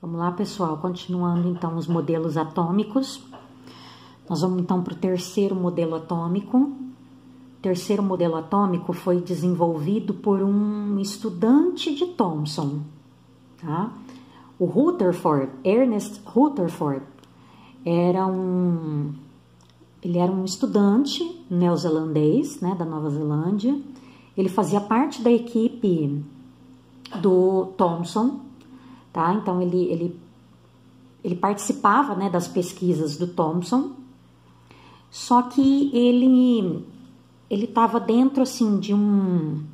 Vamos lá, pessoal, continuando então os modelos atômicos. Nós vamos então para o terceiro modelo atômico. O terceiro modelo atômico foi desenvolvido por um estudante de Thomson, tá? O Rutherford, Ernest Rutherford, ele era um estudante neozelandês, né, da Nova Zelândia. Ele fazia parte da equipe do Thomson, tá? Então ele participava, né, das pesquisas do Thomson. Só que ele estava dentro assim de um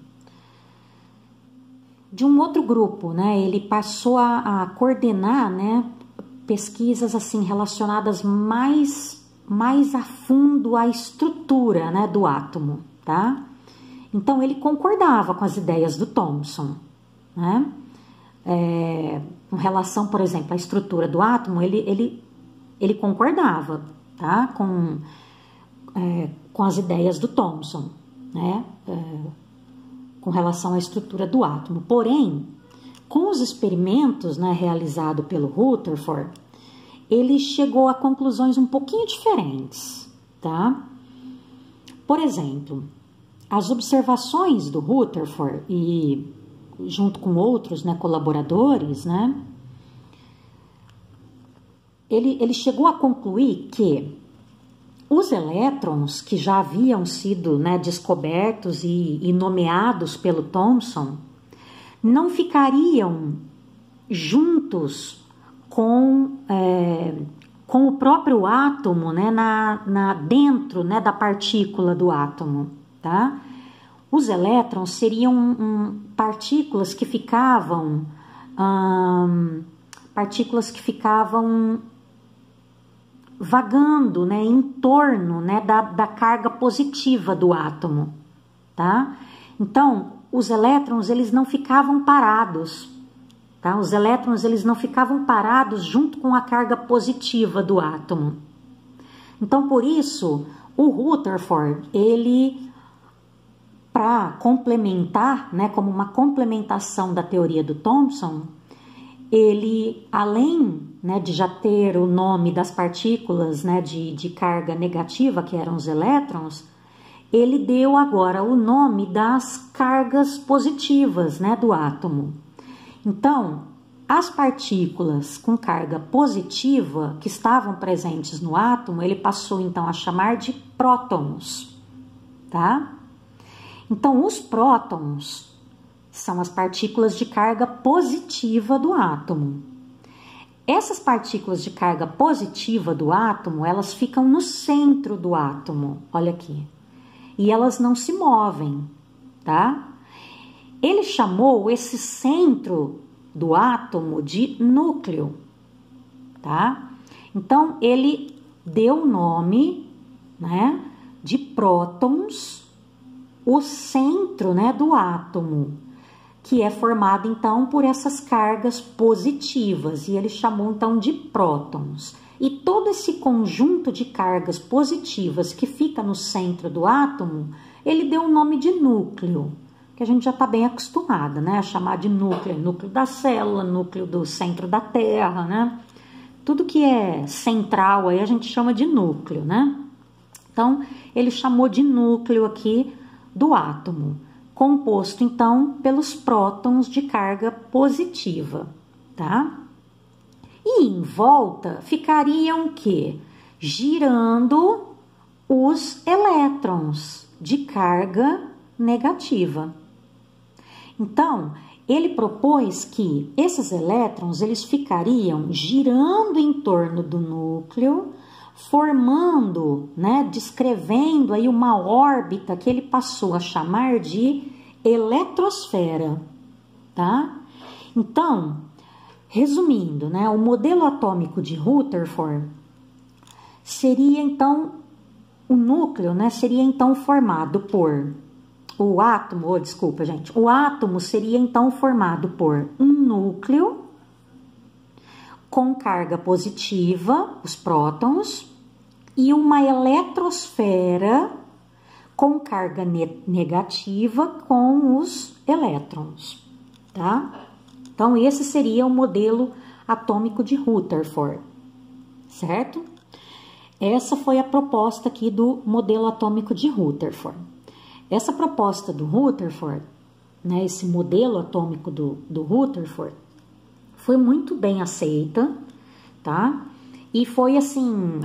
outro grupo, né? Ele passou a coordenar, né, pesquisas assim relacionadas mais a fundo à estrutura, né, do átomo, tá? Então ele concordava com as ideias do Thomson, né? Com relação, por exemplo, à estrutura do átomo, ele concordava, tá? Com as ideias do Thomson, né? Com relação à estrutura do átomo. Porém, com os experimentos, né, realizados pelo Rutherford, ele chegou a conclusões um pouquinho diferentes, tá? Por exemplo, as observações do Rutherford e junto com outros, né, colaboradores, né, ele chegou a concluir que os elétrons que já haviam sido, né, descobertos e nomeados pelo Thomson não ficariam juntos com o próprio átomo, né, dentro, né, da partícula do átomo, tá? Os elétrons seriam partículas que ficavam vagando, né, em torno, né, da carga positiva do átomo, tá? Então, os elétrons, eles não ficavam parados, tá? Os elétrons, eles não ficavam parados junto com a carga positiva do átomo. Então, por isso, o Rutherford, ele, para complementar, né, como uma complementação da teoria do Thomson, ele, além, né, de já ter o nome das partículas, né, de carga negativa, que eram os elétrons, ele deu agora o nome das cargas positivas, né, do átomo. Então, as partículas com carga positiva que estavam presentes no átomo, ele passou então a chamar de prótons, tá? Então, os prótons são as partículas de carga positiva do átomo. Essas partículas de carga positiva do átomo, elas ficam no centro do átomo, olha aqui, e elas não se movem, tá? Ele chamou esse centro do átomo de núcleo, tá? Então, ele deu o nome, né, de prótons, o centro, né, do átomo, que é formado, então, por essas cargas positivas, e ele chamou, então, de prótons. E todo esse conjunto de cargas positivas que fica no centro do átomo, ele deu o nome de núcleo, que a gente já está bem acostumada, né, a chamar de núcleo, núcleo da célula, núcleo do centro da Terra, né? Tudo que é central aí a gente chama de núcleo, né? Então, ele chamou de núcleo aqui do átomo, composto, então, pelos prótons de carga positiva, tá? E em volta ficariam o quê? Girando os elétrons de carga negativa. Então, ele propôs que esses elétrons, eles ficariam girando em torno do núcleo, formando, né, descrevendo aí uma órbita que ele passou a chamar de eletrosfera, tá? Então, resumindo, né, o modelo atômico de Rutherford seria então, o núcleo, né, seria então formado por o átomo seria então formado por um núcleo com carga positiva, os prótons, e uma eletrosfera com carga negativa com os elétrons, tá? Então, esse seria o modelo atômico de Rutherford, certo? Essa foi a proposta aqui do modelo atômico de Rutherford. Essa proposta do Rutherford, né, esse modelo atômico do Rutherford, foi muito bem aceita, tá? E foi, assim,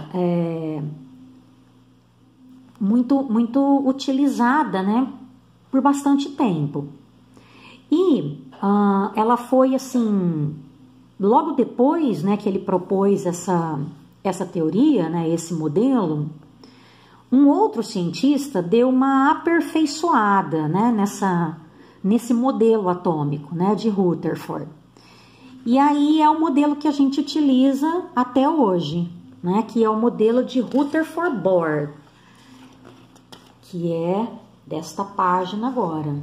muito utilizada, né, por bastante tempo. E ela foi, assim, logo depois, né, que ele propôs essa teoria, né, esse modelo, um outro cientista deu uma aperfeiçoada, né, nesse modelo atômico, né, de Rutherford. E aí é o modelo que a gente utiliza até hoje, né, que é o modelo de Rutherford-Bohr, que é desta página agora,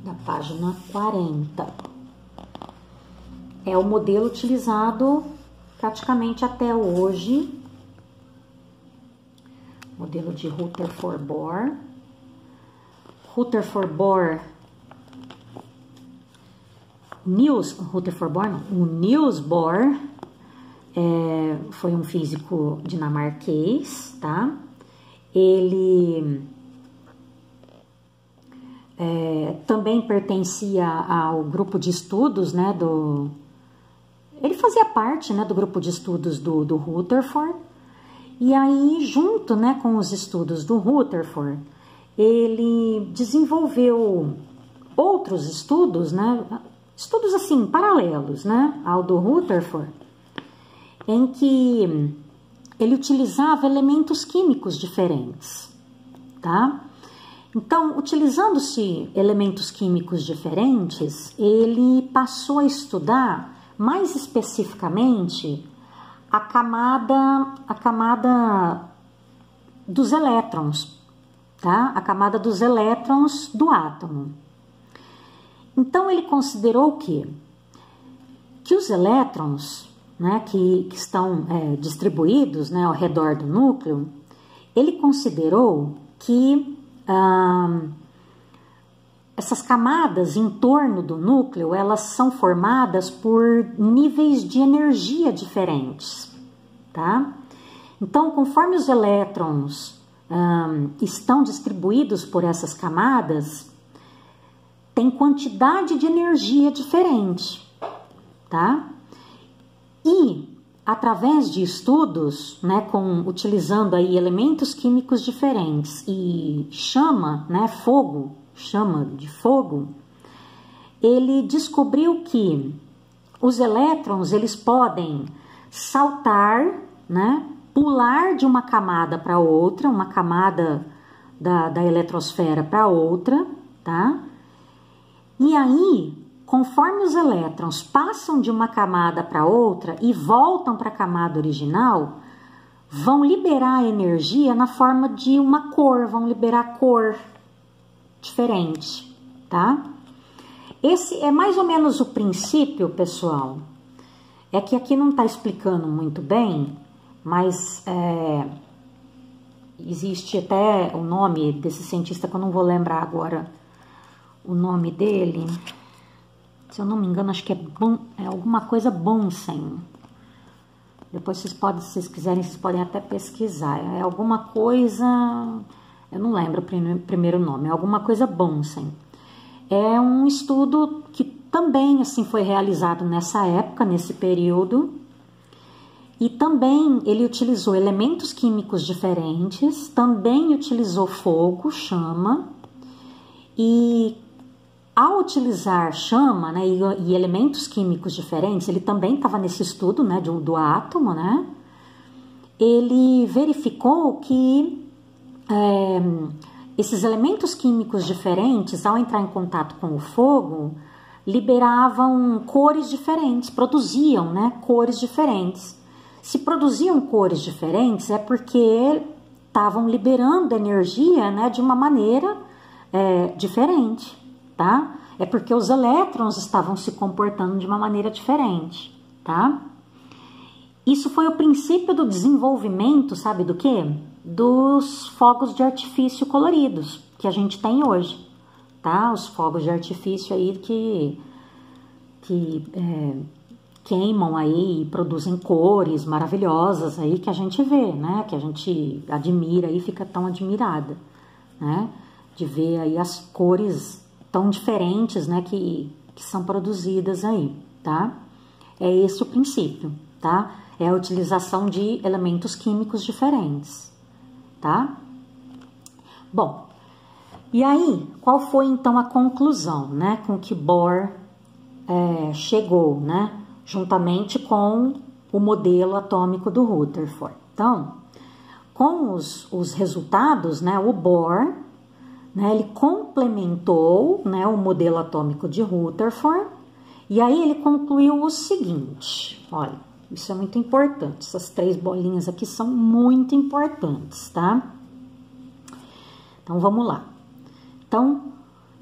da página 40. É o modelo utilizado praticamente até hoje, modelo de Rutherford-Bohr. Rutherford-Bohr, o Niels Bohr foi um físico dinamarquês, tá? Ele também pertencia ao grupo de estudos, né, ele fazia parte, né, do grupo de estudos do Rutherford, e aí, junto, né, com os estudos do Rutherford, ele desenvolveu outros estudos, né, estudos assim, paralelos, né, ao do Rutherford, em que ele utilizava elementos químicos diferentes, tá? Então, utilizando-se elementos químicos diferentes, ele passou a estudar mais especificamente a camada dos elétrons, tá? A camada dos elétrons do átomo. Então, ele considerou o quê? Que os elétrons, né, que estão distribuídos, né, ao redor do núcleo, ele considerou que essas camadas em torno do núcleo, elas são formadas por níveis de energia diferentes, tá? Então, conforme os elétrons estão distribuídos por essas camadas, tem quantidade de energia diferente, tá? E, através de estudos, né, utilizando aí elementos químicos diferentes e chama de fogo, ele descobriu que os elétrons, eles podem saltar, né, pular de uma camada para outra, uma camada da eletrosfera para outra, tá? E aí, conforme os elétrons passam de uma camada para outra e voltam para a camada original, vão liberar energia na forma de uma cor, vão liberar cor diferente, tá? Esse é mais ou menos o princípio, pessoal. É que aqui não está explicando muito bem, mas existe até o nome desse cientista que eu não vou lembrar agora o nome dele. Se eu não me engano, acho que é alguma coisa Bunsen. Depois se vocês quiserem, vocês podem até pesquisar. É alguma coisa, eu não lembro o primeiro nome, é alguma coisa Bunsen. É um estudo que também assim foi realizado nessa época, nesse período. E também ele utilizou elementos químicos diferentes, também utilizou fogo, chama, e ao utilizar chama, né, e elementos químicos diferentes, ele também estava nesse estudo, né, do átomo, né, ele verificou que esses elementos químicos diferentes, ao entrar em contato com o fogo, liberavam cores diferentes, produziam, né, cores diferentes. Se produziam cores diferentes é porque estavam liberando energia, né, de uma maneira diferente, tá? É porque os elétrons estavam se comportando de uma maneira diferente, tá? Isso foi o princípio do desenvolvimento, sabe do quê? Dos fogos de artifício coloridos que a gente tem hoje, tá? Os fogos de artifício aí que queimam aí e produzem cores maravilhosas aí que a gente vê, né? Que a gente admira e fica tão admirada, né? De ver aí as cores tão diferentes, né? Que são produzidas aí, tá? É esse o princípio, tá? É a utilização de elementos químicos diferentes, tá? Bom, e aí, qual foi então a conclusão, né? Com que Bohr chegou, né? Juntamente com o modelo atômico do Rutherford. Então, com os resultados, né, o Bohr, né, ele complementou, né, o modelo atômico de Rutherford, e aí ele concluiu o seguinte, olha, isso é muito importante, essas 3 bolinhas aqui são muito importantes, tá? Então, vamos lá. Então,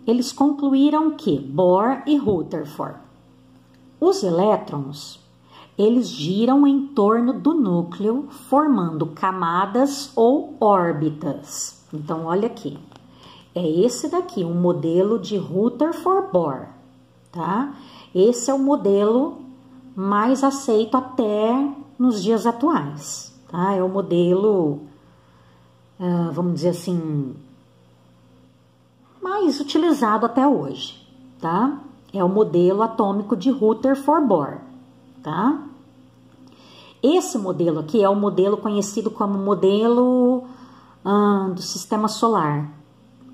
eles concluíram que Bohr e Rutherford, os elétrons, eles giram em torno do núcleo, formando camadas ou órbitas. Então, olha aqui. É esse daqui, um modelo de Rutherford-Bohr, tá? Esse é o modelo mais aceito até nos dias atuais, tá? É o modelo, vamos dizer assim, mais utilizado até hoje, tá? É o modelo atômico de Rutherford-Bohr, tá? Esse modelo aqui é o modelo conhecido como modelo do sistema solar,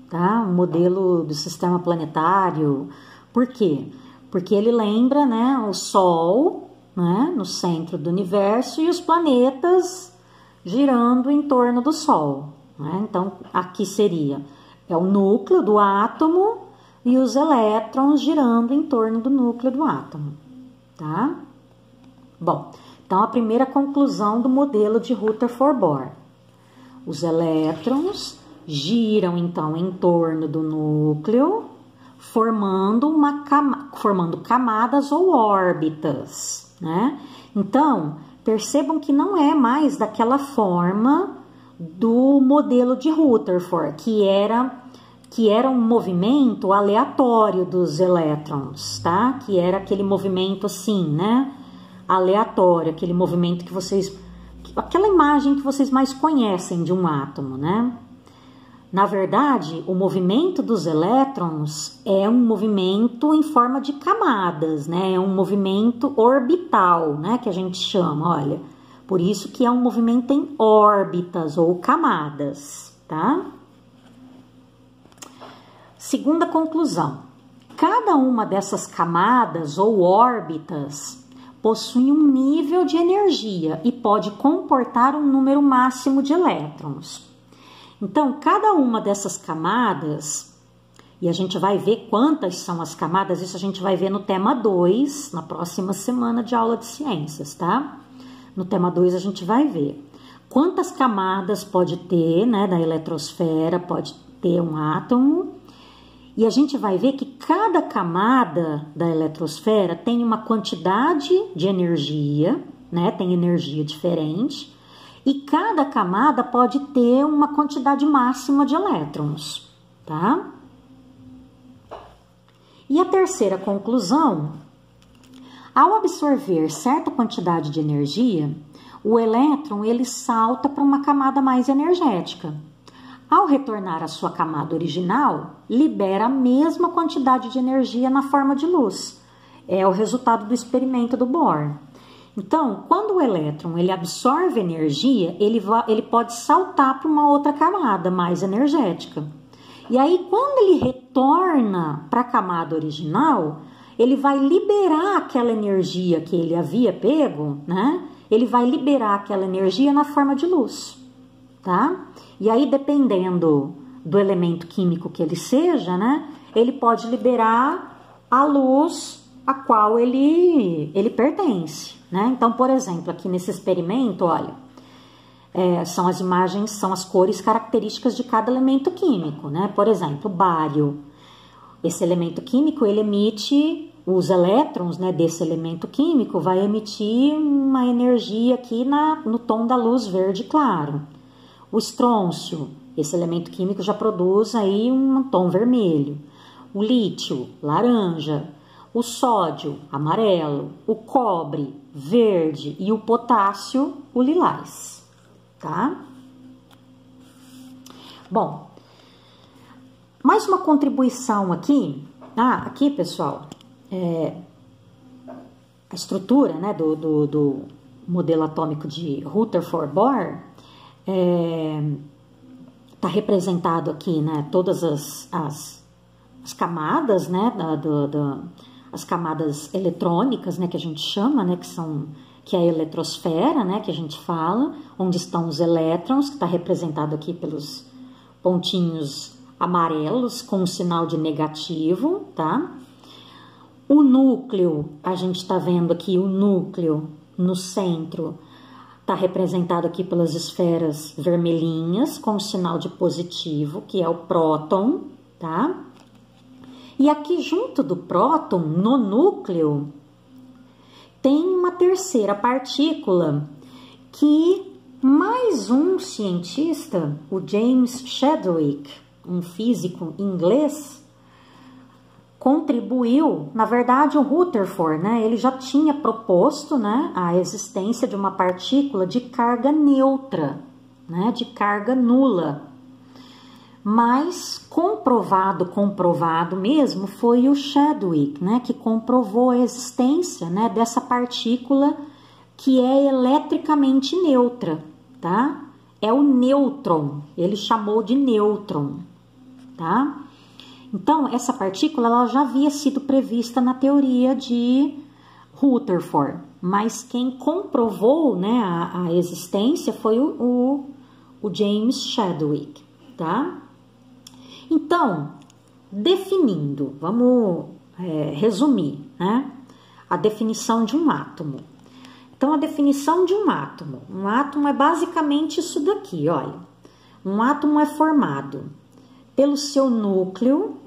tá? O modelo do sistema planetário. Por quê? Porque ele lembra, né, o Sol, né, no centro do universo e os planetas girando em torno do Sol, né? Então, aqui seria o núcleo do átomo e os elétrons girando em torno do núcleo do átomo, tá? Bom, então a primeira conclusão do modelo de Rutherford-Bohr. Os elétrons giram então em torno do núcleo, formando camadas ou órbitas, né? Então, percebam que não é mais daquela forma do modelo de Rutherford, que era um movimento aleatório dos elétrons, tá? Que era aquele movimento assim, né? Aleatório, aquele movimento que vocês... Aquela imagem que vocês mais conhecem de um átomo, né? Na verdade, o movimento dos elétrons é um movimento em forma de camadas, né? É um movimento orbital, né? Que a gente chama, olha. Por isso que é um movimento em órbitas ou camadas, tá? Segunda conclusão. Cada uma dessas camadas ou órbitas possui um nível de energia e pode comportar um número máximo de elétrons. Então, cada uma dessas camadas, e a gente vai ver quantas são as camadas, isso a gente vai ver no tema 2, na próxima semana de aula de ciências, tá? No tema 2 a gente vai ver quantas camadas pode ter, né, da eletrosfera, pode ter um átomo, e a gente vai ver que cada camada da eletrosfera tem uma quantidade de energia, né, tem energia diferente, e cada camada pode ter uma quantidade máxima de elétrons, tá? E a terceira conclusão, ao absorver certa quantidade de energia, o elétron ele salta para uma camada mais energética. Ao retornar à sua camada original, libera a mesma quantidade de energia na forma de luz. É o resultado do experimento do Bohr. Então, quando o elétron ele absorve energia, ele pode saltar para uma outra camada mais energética. E aí, quando ele retorna para a camada original, ele vai liberar aquela energia que ele havia pego, né? Ele vai liberar aquela energia na forma de luz, tá? E aí, dependendo do elemento químico que ele seja, né? Ele pode liberar a luz a qual ele pertence, né? Então, por exemplo, aqui nesse experimento, olha, são as imagens, são as cores características de cada elemento químico, né? Por exemplo, bário. Esse elemento químico, ele emite, os elétrons, né, desse elemento químico vai emitir uma energia aqui no tom da luz verde claro. O estrôncio, esse elemento químico já produz aí um tom vermelho. O lítio, laranja. o sódio, amarelo, o cobre, verde e o potássio, o lilás, tá? Bom, mais uma contribuição aqui. Aqui, pessoal, a estrutura, né, do modelo atômico de Rutherford Bohr tá representado aqui, né, todas as camadas, né, as camadas eletrônicas, né, que a gente chama, né, que é a eletrosfera, né, que a gente fala, onde estão os elétrons, que está representado aqui pelos pontinhos amarelos com um sinal de negativo, tá? O núcleo, a gente está vendo aqui o núcleo no centro, está representado aqui pelas esferas vermelhinhas com o sinal de positivo, que é o próton, tá? E aqui junto do próton, no núcleo, tem uma terceira partícula que mais um cientista, o James Chadwick, um físico inglês, contribuiu. Na verdade, o Rutherford, né, ele já tinha proposto, né, a existência de uma partícula de carga neutra, né, de carga nula. Mas comprovado mesmo foi o Chadwick, né, que comprovou a existência, né, dessa partícula que é eletricamente neutra, tá? É o nêutron, ele chamou de nêutron, tá? Então, essa partícula ela já havia sido prevista na teoria de Rutherford, mas quem comprovou, né, a existência foi o James Chadwick, tá? Então, definindo, vamos resumir, né, a definição de um átomo. Então, a definição de um átomo é basicamente isso daqui, olha. Um átomo é formado pelo seu núcleo,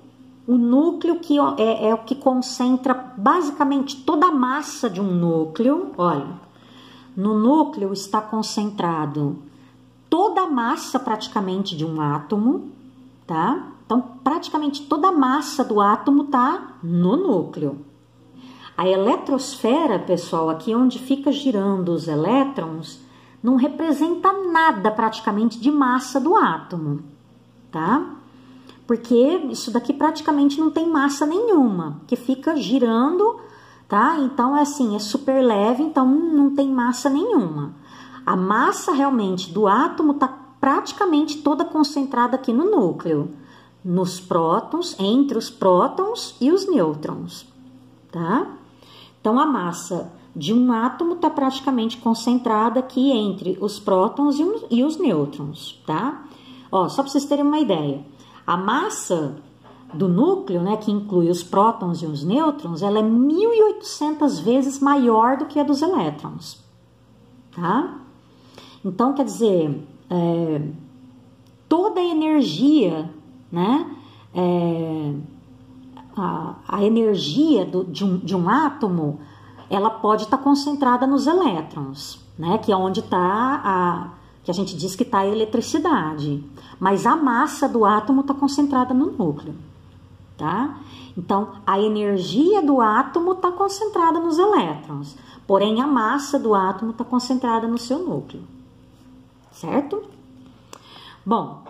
o núcleo que é o que concentra basicamente toda a massa de um núcleo, olha. No núcleo está concentrado toda a massa praticamente de um átomo, tá? Então, praticamente toda a massa do átomo está no núcleo. A eletrosfera, pessoal, aqui onde fica girando os elétrons, não representa nada praticamente de massa do átomo, tá? Porque isso daqui praticamente não tem massa nenhuma, que fica girando, tá? Então, é assim, é super leve, então não tem massa nenhuma. A massa realmente do átomo está praticamente toda concentrada aqui no núcleo, nos prótons, entre os prótons e os nêutrons, tá? Então, a massa de um átomo está praticamente concentrada aqui entre os prótons e os nêutrons, tá? Ó, só para vocês terem uma ideia, a massa do núcleo, né, que inclui os prótons e os nêutrons, ela é 1.800 vezes maior do que a dos elétrons, tá? Então, quer dizer, toda a energia, né, a energia de um átomo, ela pode estar concentrada nos elétrons, né, que é onde está que a gente diz que está a eletricidade, mas a massa do átomo está concentrada no núcleo, tá? Então, a energia do átomo está concentrada nos elétrons, porém a massa do átomo está concentrada no seu núcleo, certo? Bom,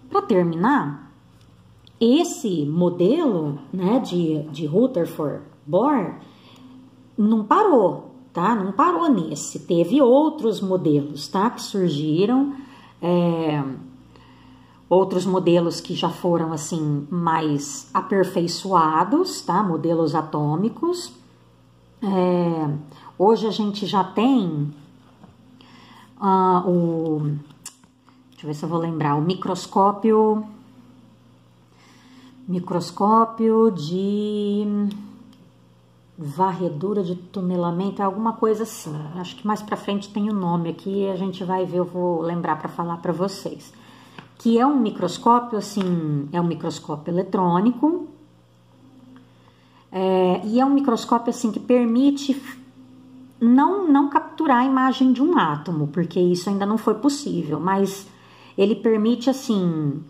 para terminar, esse modelo, né, de Rutherford Bohr não parou, tá? Não parou nesse. Teve outros modelos, tá? Que surgiram, outros modelos que já foram, assim, mais aperfeiçoados, tá? Modelos atômicos. Hoje a gente já tem deixa eu ver se eu vou lembrar, o microscópio de varredura de tunelamento, é alguma coisa assim. Acho que mais pra frente tem o nome aqui, a gente vai ver, eu vou lembrar para falar para vocês. Que é um microscópio, assim, é um microscópio eletrônico, e é um microscópio, assim, que permite não capturar a imagem de um átomo, porque isso ainda não foi possível, mas ele permite, assim,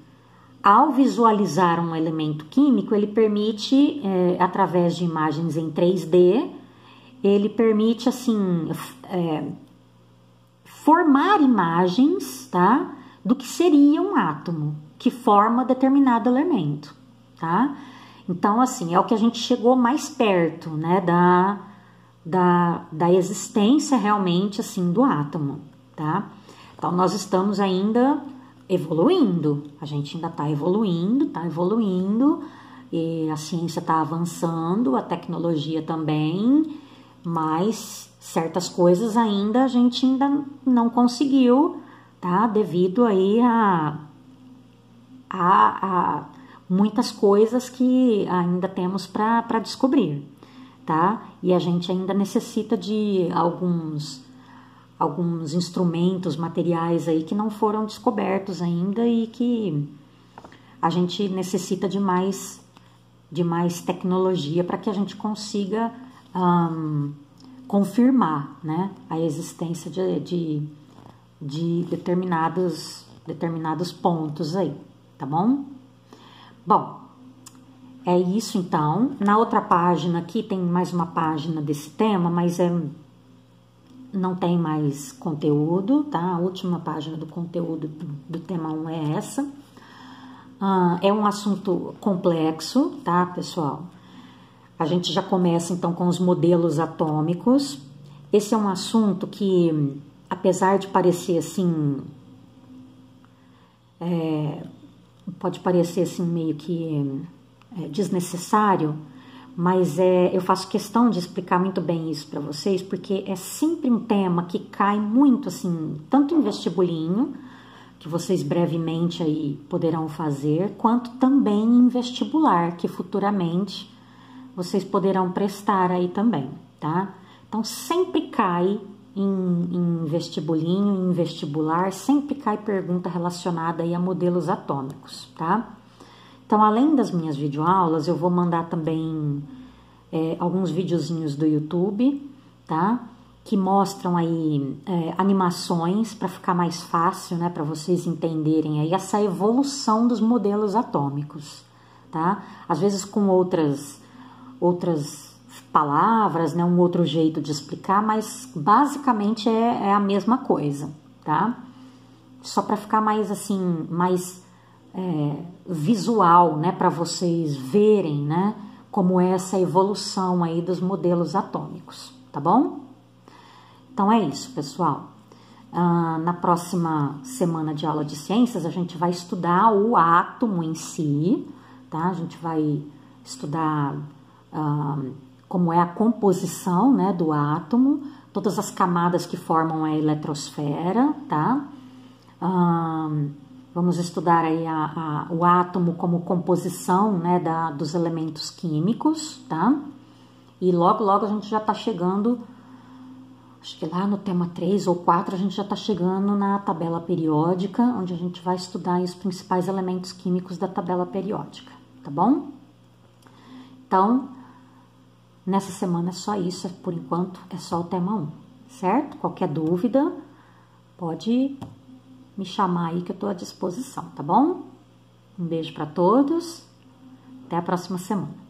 ao visualizar um elemento químico, ele permite, através de imagens em 3D, ele permite, assim, formar imagens, tá? Do que seria um átomo, que forma determinado elemento, tá? Então, assim, é o que a gente chegou mais perto, né, da existência realmente, assim, do átomo, tá? Então, nós estamos ainda evoluindo, a gente ainda está evoluindo, e a ciência está avançando, a tecnologia também, mas certas coisas ainda a gente ainda não conseguiu, tá? Devido aí a muitas coisas que ainda temos para descobrir, tá? E a gente ainda necessita de alguns instrumentos, materiais aí que não foram descobertos ainda e que a gente necessita de mais tecnologia para que a gente consiga confirmar, né, a existência de determinados pontos aí, tá bom? Bom, é isso então. Na outra página aqui tem mais uma página desse tema, mas não tem mais conteúdo, tá? A última página do conteúdo do tema 1 é essa. É um assunto complexo, tá, pessoal? A gente já começa então com os modelos atômicos. Esse é um assunto que, apesar de parecer assim, pode parecer assim meio que desnecessário, mas eu faço questão de explicar muito bem isso para vocês, porque é sempre um tema que cai muito assim, tanto em vestibulinho, que vocês brevemente aí poderão fazer, quanto também em vestibular, que futuramente vocês poderão prestar aí também, tá? Então, sempre cai em vestibulinho, em vestibular, sempre cai pergunta relacionada aí a modelos atômicos, tá? Então, além das minhas videoaulas, eu vou mandar também alguns videozinhos do YouTube, tá? Que mostram aí animações para ficar mais fácil, né? Para vocês entenderem aí essa evolução dos modelos atômicos, tá? Às vezes com outras palavras, né? Um outro jeito de explicar, mas basicamente é a mesma coisa, tá? Só para ficar mais assim, mais visual, né, para vocês verem, né, como é essa evolução aí dos modelos atômicos, tá bom? Então é isso, pessoal. Na próxima semana de aula de ciências, a gente vai estudar o átomo em si, tá? A gente vai estudar como é a composição, né, do átomo, todas as camadas que formam a eletrosfera, tá? Vamos estudar aí o átomo como composição, né, dos elementos químicos, tá? E logo, logo a gente já tá chegando, acho que lá no tema 3 ou 4, a gente já tá chegando na tabela periódica, onde a gente vai estudar os principais elementos químicos da tabela periódica, tá bom? Então, nessa semana é só isso, por enquanto é só o tema 1, certo? Qualquer dúvida, pode me chamar aí que eu tô à disposição, tá bom? Um beijo para todos, até a próxima semana.